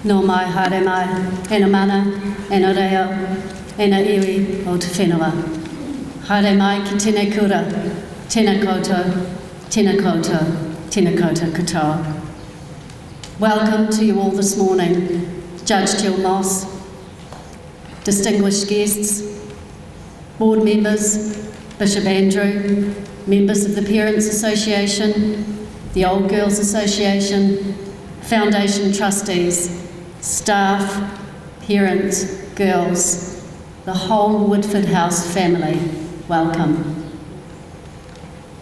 No mai haere mai, ena mana, ena reo, ena iwi o te whenua. Haere mai ki tēnei kura, tēnā koutou, tēnā koutou, tēnā koutou katoa. Welcome to you all this morning, Judge Jill Moss, distinguished guests, board members, Bishop Andrew, members of the Parents Association, the Old Girls Association, Foundation trustees, staff, parents, girls, the whole Woodford House family, welcome.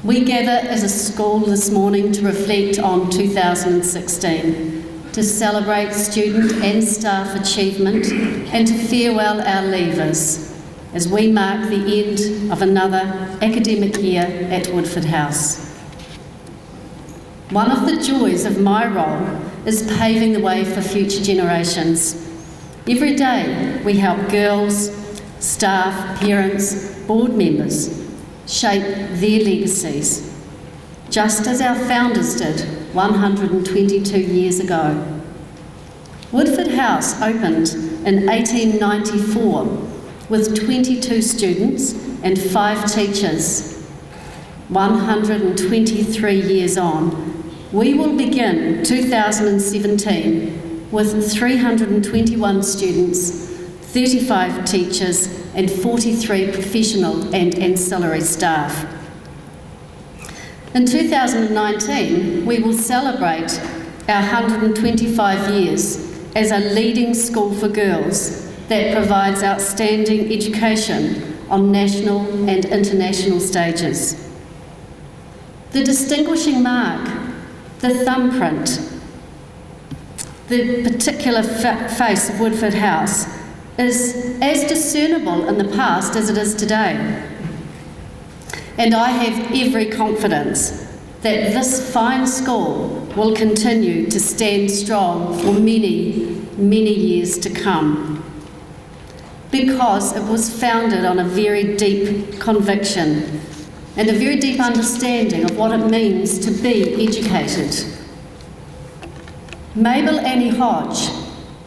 We gather as a school this morning to reflect on 2016, to celebrate student and staff achievement and to farewell our leavers as we mark the end of another academic year at Woodford House. One of the joys of my role is paving the way for future generations. Every day we help girls, staff, parents, board members shape their legacies, just as our founders did 122 years ago. Woodford House opened in 1894 with 22 students and 5 teachers. 123 years on, we will begin 2017 with 321 students, 35 teachers and 43 professional and ancillary staff. In 2019, we will celebrate our 125 years as a leading school for girls that provides outstanding education on national and international stages. The distinguishing mark, the thumbprint, the particular face of Woodford House is as discernible in the past as it is today. And I have every confidence that this fine school will continue to stand strong for many, many years to come, because it was founded on a very deep conviction and a very deep understanding of what it means to be educated. Mabel Annie Hodge,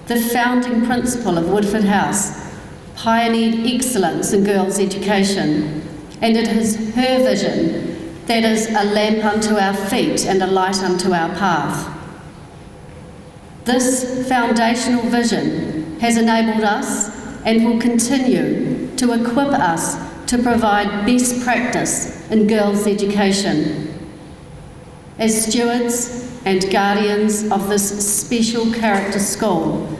the founding principal of Woodford House, pioneered excellence in girls' education, and it is her vision that is a lamp unto our feet and a light unto our path. This foundational vision has enabled us and will continue to equip us to provide best practice in girls' education. As stewards and guardians of this special character school,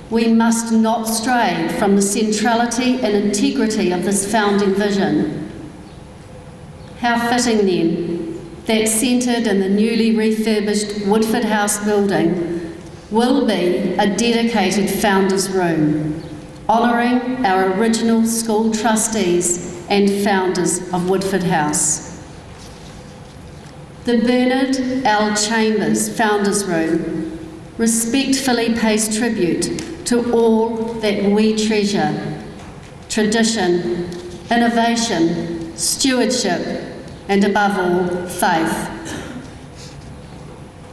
we must not stray from the centrality and integrity of this founding vision. How fitting then that centred in the newly refurbished Woodford House building will be a dedicated founders' room, honouring our original school trustees and founders of Woodford House. The Bernard L. Chambers Founders Room respectfully pays tribute to all that we treasure: tradition, innovation, stewardship, and above all, faith.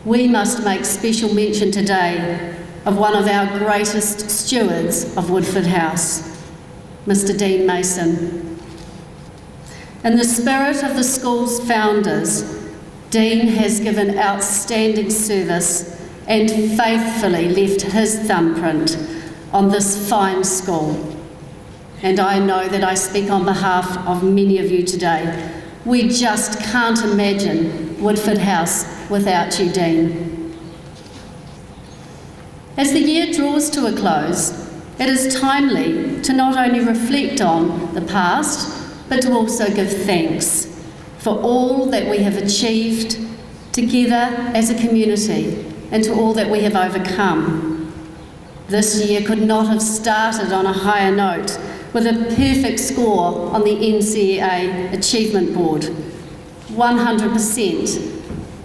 We must make special mention today of one of our greatest stewards of Woodford House, Mr. Dean Mason. In the spirit of the school's founders, Dean has given outstanding service and faithfully left his thumbprint on this fine school. And I know that I speak on behalf of many of you today. We just can't imagine Woodford House without you, Dean. As the year draws to a close, it is timely to not only reflect on the past, but to also give thanks for all that we have achieved together as a community and to all that we have overcome. This year could not have started on a higher note with a perfect score on the NCEA Achievement Board. 100%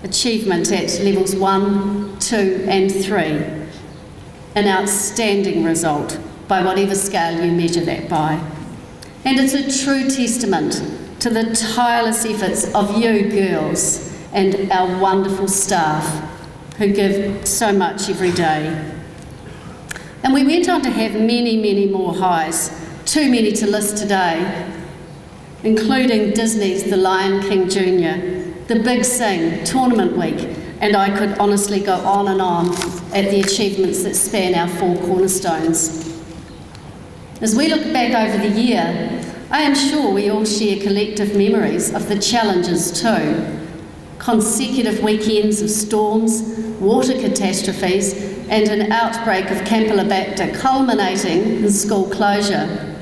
achievement at levels 1, 2 and 3. An outstanding result by whatever scale you measure that by. And it's a true testament to the tireless efforts of you girls and our wonderful staff who give so much every day. And we went on to have many, many more highs, too many to list today, including Disney's The Lion King Jr., the Big Sing, Tournament Week, and I could honestly go on and on at the achievements that span our 4 cornerstones. As we look back over the year, I am sure we all share collective memories of the challenges too. Consecutive weekends of storms, water catastrophes, and an outbreak of Campylobacter culminating in school closure.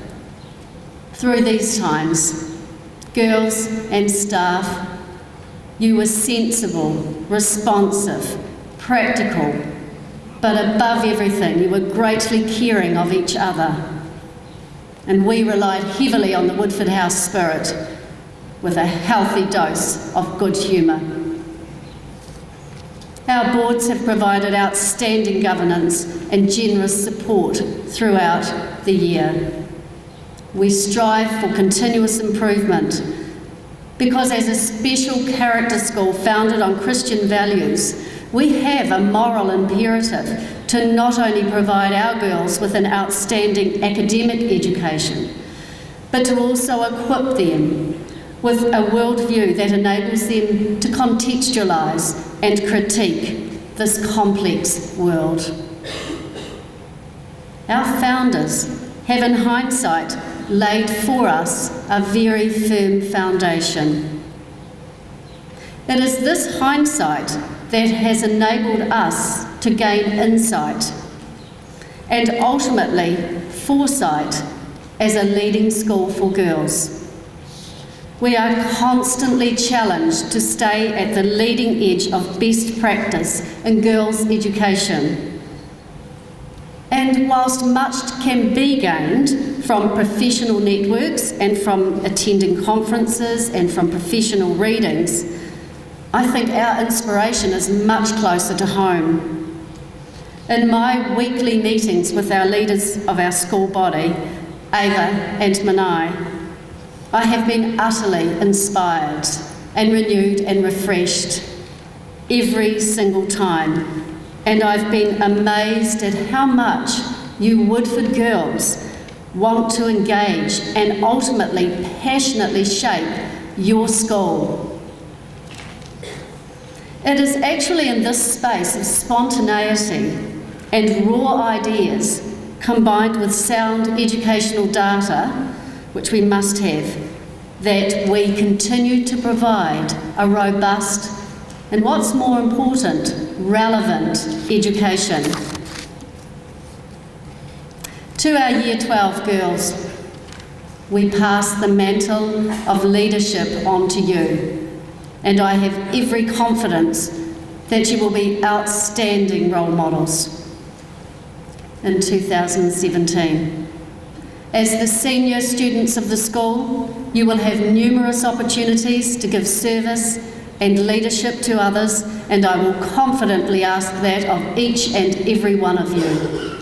Through these times, girls and staff, you were sensible, responsive, practical, but above everything, you were greatly caring of each other. And we relied heavily on the Woodford House spirit with a healthy dose of good humour. Our boards have provided outstanding governance and generous support throughout the year. We strive for continuous improvement because as a special character school founded on Christian values, we have a moral imperative to not only provide our girls with an outstanding academic education, but to also equip them with a worldview that enables them to contextualise and critique this complex world. Our founders have, in hindsight, laid for us a very firm foundation. It is this hindsight that has enabled us to gain insight and ultimately foresight as a leading school for girls. We are constantly challenged to stay at the leading edge of best practice in girls' education. And whilst much can be gained from professional networks and from attending conferences and from professional readings, I think our inspiration is much closer to home. In my weekly meetings with our leaders of our school body, Ava and Manai, I have been utterly inspired and renewed and refreshed every single time. And I've been amazed at how much you Woodford girls want to engage and ultimately passionately shape your school. It is actually in this space of spontaneity and raw ideas combined with sound educational data, which we must have, that we continue to provide a robust and, what's more important, relevant education. To our Year 12 girls, we pass the mantle of leadership on to you, and I have every confidence that you will be outstanding role models in 2017. As the senior students of the school, you will have numerous opportunities to give service and leadership to others, and I will confidently ask that of each and every one of you.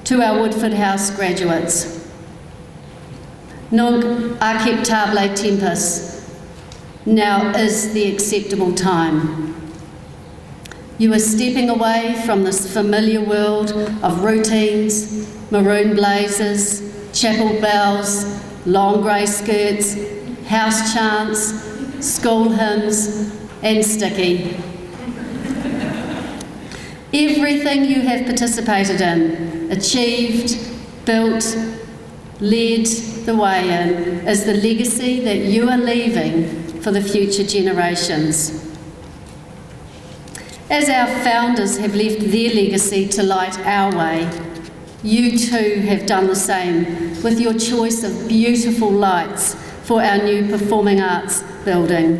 To our Woodford House graduates, Nunc acceptable tempus, now is the acceptable time. You are stepping away from this familiar world of routines, maroon blazers, chapel bells, long grey skirts, house chants, school hymns, and sticky. Everything you have participated in, achieved, built, led the way in, is the legacy that you are leaving for the future generations. As our founders have left their legacy to light our way, you too have done the same with your choice of beautiful lights for our new performing arts building.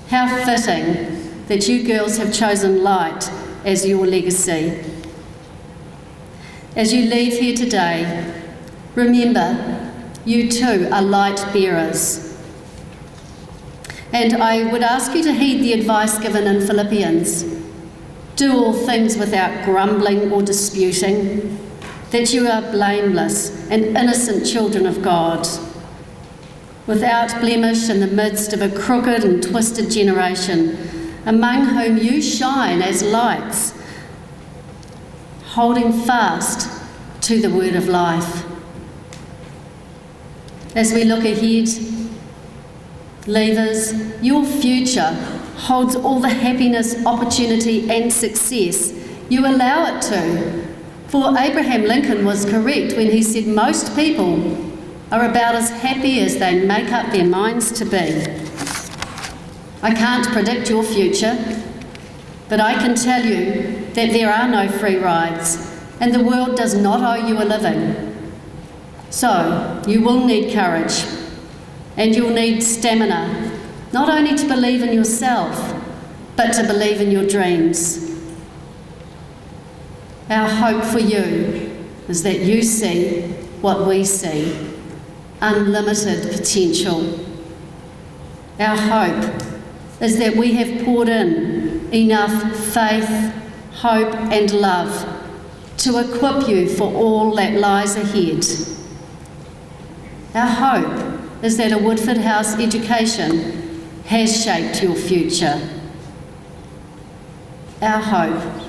How fitting that you girls have chosen light as your legacy. As you leave here today, remember, you too are light bearers. And I would ask you to heed the advice given in Philippians. Do all things without grumbling or disputing, that you are blameless and innocent children of God, without blemish in the midst of a crooked and twisted generation, among whom you shine as lights, holding fast to the word of life. As we look ahead, Leavers, your future holds all the happiness, opportunity and success you allow it to. For Abraham Lincoln was correct when he said most people are about as happy as they make up their minds to be. I can't predict your future, but I can tell you that there are no free rides and the world does not owe you a living. So, you will need courage and you'll need stamina, not only to believe in yourself, but to believe in your dreams. Our hope for you is that you see what we see, unlimited potential. Our hope is that we have poured in enough faith, hope and love to equip you for all that lies ahead. Our hope is that a Woodford House education has shaped your future. Our hope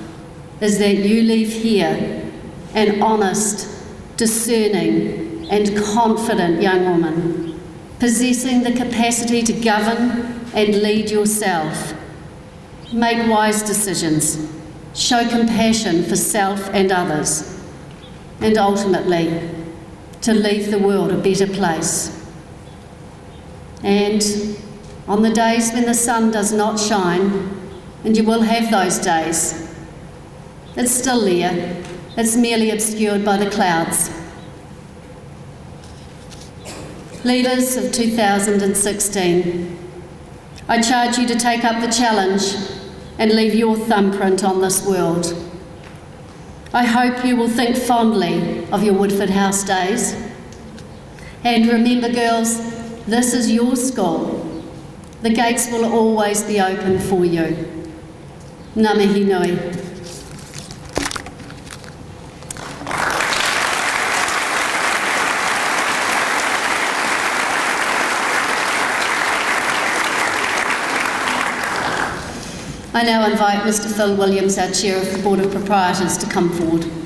is that you leave here an honest, discerning and confident young woman, possessing the capacity to govern and lead yourself, make wise decisions, show compassion for self and others, and ultimately to leave the world a better place. And on the days when the sun does not shine, and you will have those days, it's still there, it's merely obscured by the clouds. Leaders of 2016, I charge you to take up the challenge and leave your thumbprint on this world. I hope you will think fondly of your Woodford House days. And remember, girls, this is your school. The gates will always be open for you. Ngā mihi nui. I now invite Mr. Phil Williams, our Chair of the Board of Proprietors, to come forward.